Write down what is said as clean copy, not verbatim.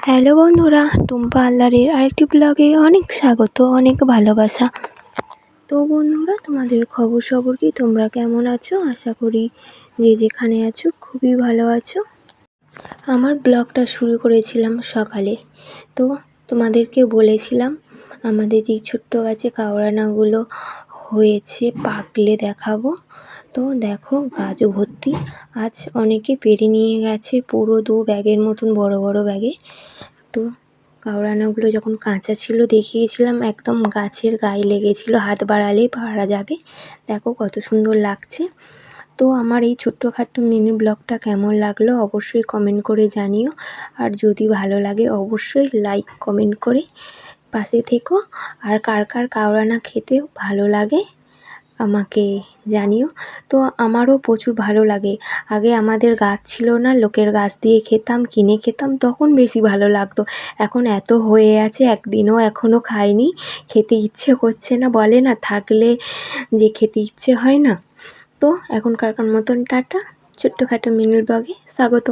Hello বন্ধুরা, টুম্পা আল্লারের আরেকটি ব্লগে অনেক স্বাগত, অনেক ভালোবাসা। তো বন্ধুরা, তোমাদের খবর কি? তোমরা কেমন আছো? আশা করি যে যেখানে আছো খুবই ভালো আছো। আমার ব্লগটা শুরু করেছিলাম সকালে। তো তোমাদেরকে বলেছিলাম আমাদের যে ছোট্ট গাছে কাওড়ানাগুলো হয়েছে পাকলে দেখাবো। তো দেখো গাছ ভর্তি, আজ অনেকে পেরে নিয়ে গেছে পুরো 2 ব্যাগের মতন বড় বড় ব্যাগে। তো কাওড়ানাগুলো যখন কাঁচা ছিল দেখিয়েছিলাম, একদম গাছের গায়ে লেগেছিল, হাত বাড়ালেই পারা যাবে। দেখো কত সুন্দর লাগছে। তো আমার এই ছোট্টখাট্টো মিনি ব্লগটা কেমন লাগলো অবশ্যই কমেন্ট করে জানিও। আর যদি ভালো লাগে অবশ্যই লাইক কমেন্ট করে পাশে থেকো। আর কার কার কাওড়ানা খেতে ভালো লাগে আমাকে জানিও। তো আমারও প্রচুর ভালো লাগে। আগে আমাদের গাছ ছিল না, লোকের গাছ দিয়ে খেতাম, কিনে খেতাম, তখন বেশি ভালো লাগতো। এখন এত হয়ে আছে, একদিনও এখনও খাইনি, খেতে ইচ্ছে করছে না। বলে না থাকলে যে খেতে ইচ্ছে হয় না। তো এখনকার মতন টাটা, ছোট্টখাটো মিনি ব্লগে স্বাগত।